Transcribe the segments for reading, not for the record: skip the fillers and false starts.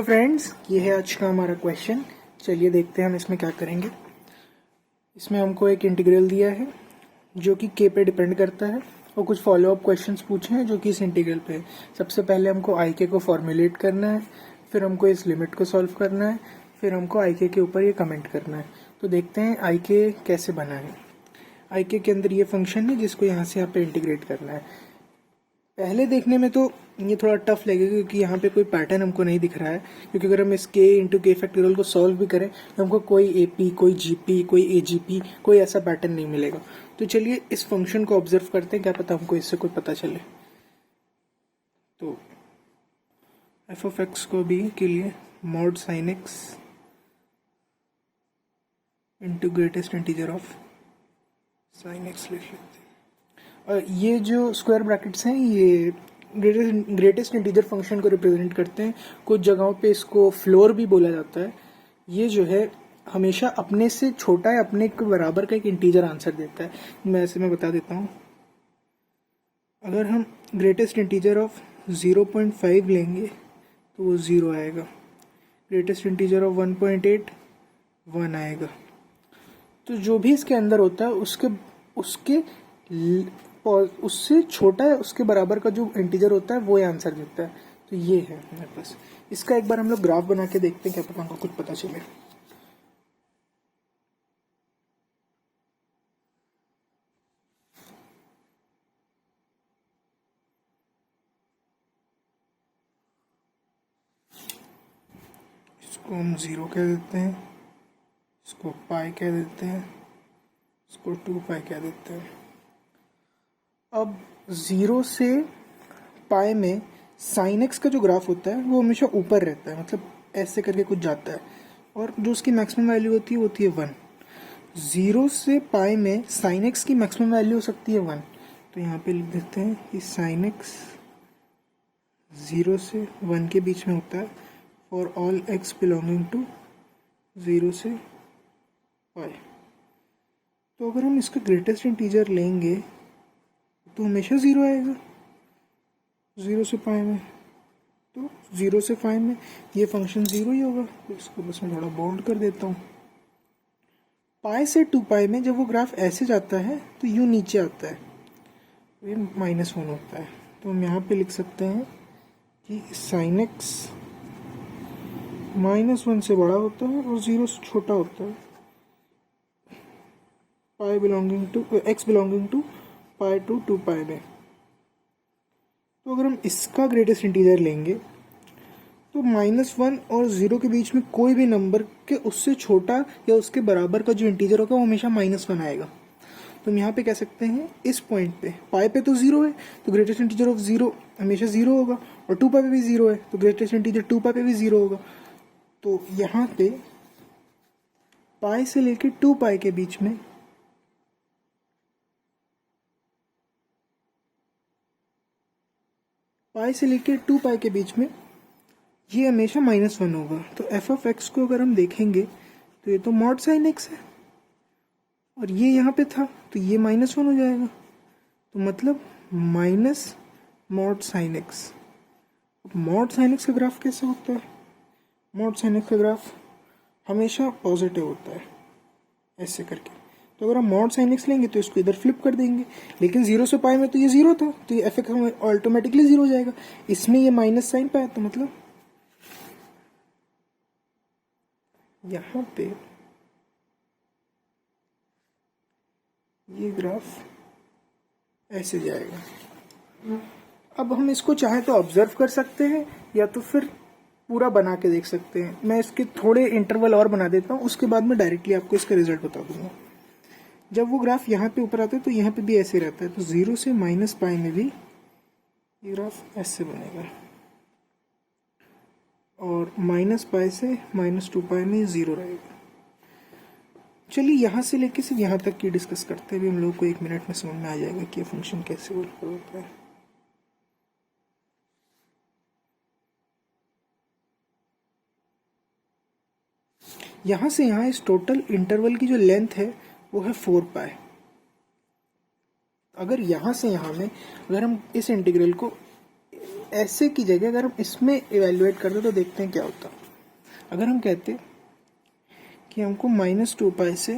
Friends, ये है आज का हमारा क्वेश्चन। चलिए देखते हैं हम इसमें क्या करेंगे। इसमें हमको एक इंटीग्रल दिया है जो कि के पे डिपेंड करता है और कुछ फॉलो अप क्वेश्चंस पूछे हैं जो कि इस इंटीग्रल पे है। सबसे पहले हमको आई के को फॉर्मुलेट करना है, फिर हमको इस लिमिट को सॉल्व करना है, फिर हमको आई के ऊपर ये कमेंट करना है। तो देखते हैं आई के कैसे बना है। आई के अंदर ये फंक्शन है जिसको यहाँ से यहाँ पे इंटीग्रेट करना है। पहले देखने में तो ये थोड़ा टफ लगेगा क्योंकि यहाँ पे कोई पैटर्न हमको नहीं दिख रहा है, क्योंकि अगर हम इस के इंटू के फैक्टोरियल को सॉल्व भी करें तो हमको कोई एपी, कोई जीपी, कोई एजीपी, कोई ऐसा पैटर्न नहीं मिलेगा। तो चलिए इस फंक्शन को ऑब्जर्व करते हैं, क्या पता हमको इससे कोई पता चले। तो एफ ऑफ एक्स को भी के लिए mod sine x into greatest integer of sine x लिख लेते हैं। ये जो स्क्वायर ब्रैकेट्स हैं ये ग्रेटेस्ट इंटीजर फंक्शन को रिप्रेजेंट करते हैं। कुछ जगहों पे इसको फ्लोर भी बोला जाता है। ये जो है हमेशा अपने से छोटा है, अपने के बराबर का एक इंटीजर आंसर देता है। मैं बता देता हूँ। अगर हम ग्रेटेस्ट इंटीजर ऑफ 0.5 लेंगे तो वो 0 आएगा। ग्रेटेस्ट इंटीजर ऑफ 1.8 1 आएगा। तो जो भी इसके अंदर होता है उसके उससे छोटा है, उसके बराबर का जो इंटीजर होता है वो आंसर देता है। तो ये है हमारे पास। इसका एक बार हम लोग ग्राफ बना के देखते हैं, क्या पता हमको कुछ पता चले। इसको हम 0 कह देते हैं, इसको पाई कह देते हैं, इसको 2 पाई कह देते हैं। अब 0 से पाई में साइन एक्स का जो ग्राफ होता है वो हमेशा ऊपर रहता है, मतलब ऐसे करके कुछ जाता है, और जो उसकी मैक्सिमम वैल्यू होती है वो होती है 1। 0 से पाई में साइन एक्स की मैक्सिमम वैल्यू हो सकती है 1। तो यहाँ पे लिख देते हैं कि साइन एक्स 0 से 1 के बीच में होता है for all x belonging to 0 से पाई। तो अगर हम इसका ग्रेटेस्ट इंटीजर लेंगे तो हमेशा 0 आएगा 0 से पाई में। तो 0 से पाई में ये फंक्शन 0 ही होगा। तो इसको बस मैं थोड़ा बोल्ड कर देता हूँ। पाई से 2 पाई में जब वो ग्राफ ऐसे जाता है तो यूँ नीचे आता है, ये -1 होता है। तो हम यहाँ पे लिख सकते हैं कि साइन एक्स -1 से बड़ा होता है और 0 से छोटा होता है pi belonging to x belonging to pi to 2 pi में। तो अगर हम इसका ग्रेटेस्ट इंटीजर लेंगे तो -1 और 0 के बीच में कोई भी नंबर के उससे छोटा या उसके बराबर का जो इंटीजर होगा वो हमेशा -1 आएगा। तो हम यहाँ पे कह सकते हैं इस पॉइंट पे पाई पे तो 0 है तो ग्रेटेस्ट इंटीजर ऑफ 0 हमेशा 0 होगा, और 2 पाई पे भी 0 है तो ग्रेटेस्ट इंटीजर 2 पाई पे भी 0 होगा। तो यहाँ पे पाई से लेकर 2 पाई के बीच में पाई से लेकर 2 पाई के बीच में ये हमेशा -1 होगा। तो एफ ऑफ एक्स को अगर हम देखेंगे तो ये तो मॉड साइन एक्स है और ये यहाँ पे था तो ये -1 हो जाएगा। तो मतलब minus mod sine x. Mod sine x का ग्राफ कैसे होता है? मॉड साइन एक्स का ग्राफ हमेशा पॉजिटिव होता है ऐसे करके। तो अगर हम मॉड साइन एक्स लेंगे तो इसको इधर फ्लिप कर देंगे, लेकिन 0 से पाई में तो ये 0 था तो ये एफ एक्स ऑटोमेटिकली 0 हो जाएगा। इसमें ये माइनस साइन पाया तो मतलब यहाँ पे ये ग्राफ ऐसे जाएगा। अब हम इसको चाहे तो ऑब्जर्व कर सकते हैं या तो फिर पूरा बना के देख सकते हैं। मैं इसके थोड़े इंटरवल और बना देता हूँ, उसके बाद में डायरेक्टली आपको इसका रिजल्ट बता दूंगा। जब वो ग्राफ यहाँ पे ऊपर आता है तो यहाँ पे भी ऐसे रहता है, तो 0 से -पाई में भी ये ग्राफ ऐसे बनेगा, और -पाई से -2 पाई में 0 रहेगा। चलिए यहाँ से लेके सिर्फ यहाँ तक की डिस्कस करते हैं, हम लोग को 1 मिनट में समझ में आ जाएगा कि ये फंक्शन कैसे वर्क होता है। यहाँ से यहाँ इस टोटल इंटरवल की जो लेंथ है वो है 4 पाई। अगर यहाँ से यहाँ में अगर हम इस इंटीग्रल को ऐसे की जगह अगर हम इसमें इवेल्युएट करते तो देखते हैं क्या होता। अगर हम कहते कि हमको -2 पाई से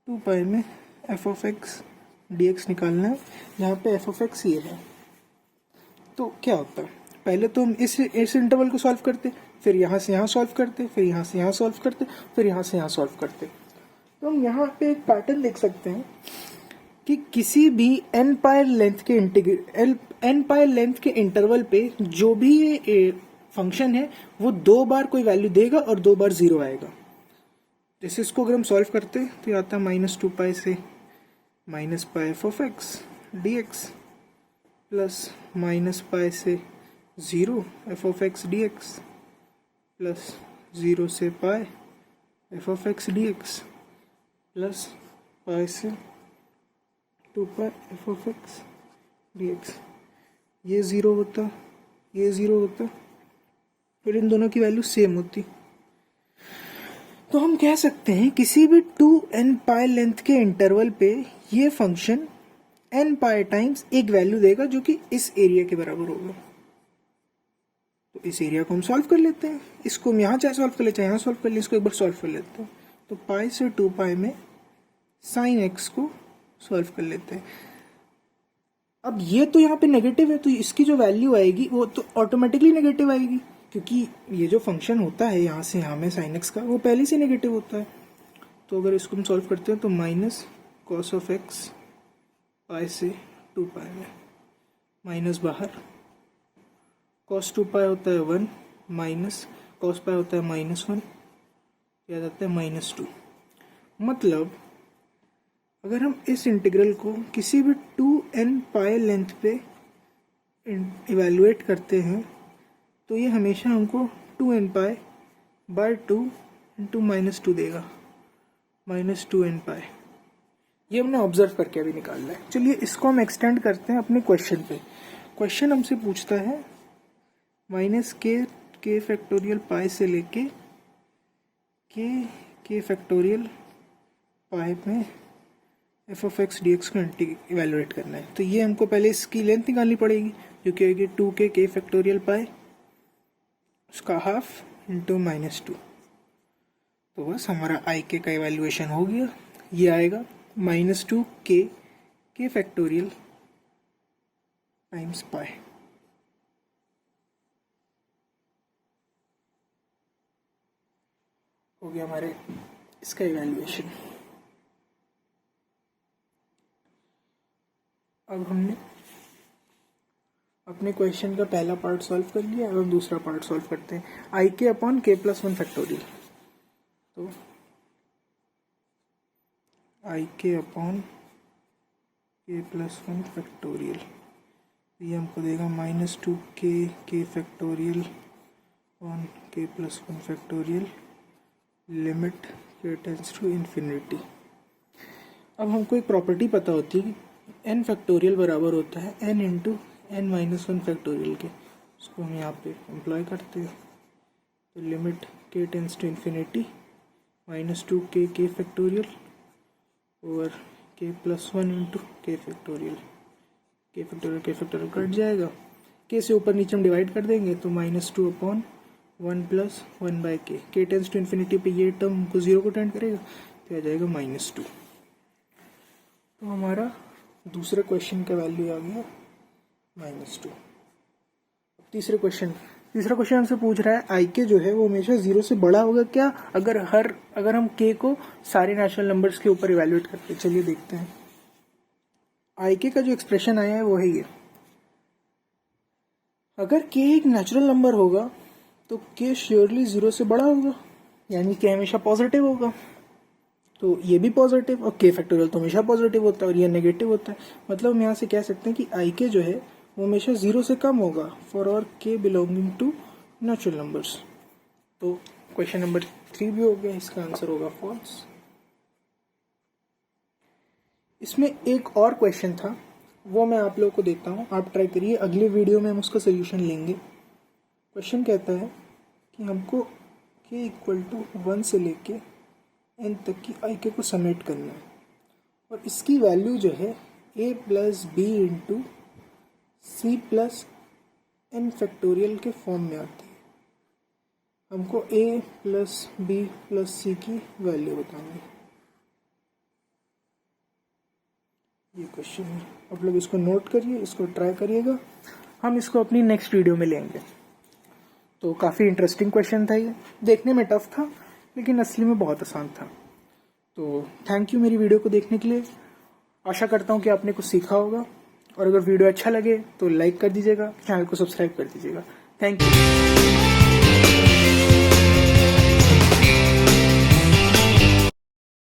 2 पाई में F of x d x निकालना है, जहाँ पे एफ ऑफ एक्स ये है, तो क्या होता है? पहले तो हम इस इंटरवल को सॉल्व करते, फिर यहाँ से यहाँ सॉल्व करते, फिर यहाँ से यहाँ सॉल्व करते, फिर यहाँ से यहाँ सॉल्व करते। तो हम यहाँ पे एक पैटर्न देख सकते हैं कि किसी भी n पाई लेंथ के इंटरवल पे जो भी ये फंक्शन है वो 2 बार कोई वैल्यू देगा और 2 बार 0 आएगा। जैसे इसको अगर हम सॉल्व करते हैं तो ये आता है -2 पाई से -pi f of x d x plus -pi से 0 f of x d x plus 0 से pi f of x d x plus pi से 2 pi f of x d x. ये 0 होता, ये 0 होता, फिर इन दोनों की वैल्यू सेम होती। तो हम कह सकते हैं किसी भी 2n पाई लेंथ के इंटरवल पे ये फंक्शन n पाई टाइम्स एक वैल्यू देगा जो कि इस एरिया के बराबर होगा। तो इस एरिया को हम सॉल्व कर लेते हैं, इसको हम यहाँ चाहे सॉल्व कर ले चाहे यहाँ सॉल्व कर ले, इसको एक बार सॉल्व कर लेते हैं। तो पाई से 2 पाई में साइन एक्स को सॉल्व कर लेते हैं। अब ये तो यहाँ पे नेगेटिव है, तो इसकी जो वैल्यू आएगी वो तो ऑटोमेटिकली नेगेटिव आएगी, क्योंकि ये जो फंक्शन होता है यहाँ से यहाँ में साइन एक्स का वो पहले से नेगेटिव होता है। तो अगर इसको हम सॉल्व करते हैं तो माइनस कॉस ऑफ एक्स पाई से 2 पाई में माइनस बाहर कॉस 2 पाई होता है 1 माइनस कॉस पाई होता है -1, याद आता है -2। मतलब अगर हम इस इंटीग्रल को किसी भी 2n पाई लेंथ पे इवेलुएट करते हैं तो ये हमेशा हमको 2n पाई बाय 2 इंटू -2 देगा, -2n पाई। ये हमने ऑब्जर्व करके अभी निकालना है। चलिए इसको हम एक्सटेंड करते हैं अपने क्वेश्चन पे। क्वेश्चन हमसे पूछता है -k फैक्टोरियल पाई से लेके k फैक्टोरियल पाई में F of x d x को इवेलुएट करना है। तो ये हमको पहले इसकी लेंथ निकालनी पड़ेगी जो कि होगी 2k k फैक्टोरियल पाई उसका हाफ इंटू -2। तो बस हमारा आई के का इवेल्युएशन हो गया। ये आएगा -2k k फैक्टोरियल टाइम्स पाई। हो गया हमारे इसका इवेल्युएशन। अब हमने अपने क्वेश्चन का पहला पार्ट सॉल्व कर लिया। अब हम दूसरा पार्ट सॉल्व करते हैं, आई के अपॉन k प्लस 1 फैक्टोरियल। तो आई के अपॉन k प्लस 1 फैक्टोरियल, ये हमको देगा -2k k factorial on k plus 1 factorial limit k tends to infinity. अब हमको एक प्रॉपर्टी पता होती है कि n फैक्टोरियल बराबर होता है n into n minus 1 factorial के। उसको हम यहाँ पे एम्प्लॉय करते हैं। तो limit k tends to infinity -2k k factorial over k plus 1 into k factorial. k factorial cut जाएगा, k से ऊपर नीचे हम डिवाइड कर देंगे तो -2 upon 1 plus 1 by k tends to infinity पे ये टर्म को 0 को टेंड करेगा तो आ जाएगा -2। तो हमारा दूसरे क्वेश्चन का वैल्यू आ गया -2। तीसरा क्वेश्चन हमसे पूछ रहा है आई के जो है वो हमेशा 0 से बड़ा होगा क्या अगर हम k को सारे नेचुरल नंबर्स के ऊपर इवेल्युएट करते हैं। चलिए देखते हैं। आई के का जो एक्सप्रेशन आया है वो है ये, अगर k एक नेचुरल नंबर होगा तो k श्योरली 0 से बड़ा होगा, यानी k हमेशा पॉजिटिव होगा। तो ये भी पॉजिटिव और k फैक्टोरियल तो हमेशा पॉजिटिव होता है और ये नेगेटिव होता है। मतलब हम यहाँ से कह सकते हैं कि आई के जो है वो हमेशा 0 से कम होगा फॉर और k belonging to natural numbers. तो क्वेश्चन नंबर 3 भी हो गया, इसका आंसर होगा फॉल्स। इसमें एक और क्वेश्चन था, वो मैं आप लोगों को देता हूँ, आप ट्राई करिए। अगले वीडियो में हम उसका सोल्यूशन लेंगे। क्वेश्चन कहता है कि हमको k इक्वल टू 1 से लेके n तक की आई के को समेट करना है और इसकी वैल्यू जो है a plus B into C plus n factorial के फॉर्म में आती है। हमको a plus B plus C की वैल्यू बतानी है। ये क्वेश्चन है, आप लोग इसको नोट करिए, इसको ट्राई करिएगा। हम इसको अपनी नेक्स्ट वीडियो में लेंगे। तो काफ़ी इंटरेस्टिंग क्वेश्चन था ये, देखने में टफ था लेकिन असली में बहुत आसान था। तो थैंक यू मेरी वीडियो को देखने के लिए। आशा करता हूँ कि आपने कुछ सीखा होगा, और अगर वीडियो अच्छा लगे तो लाइक कर दीजिएगा, चैनल को सब्सक्राइब कर दीजिएगा। Thank you.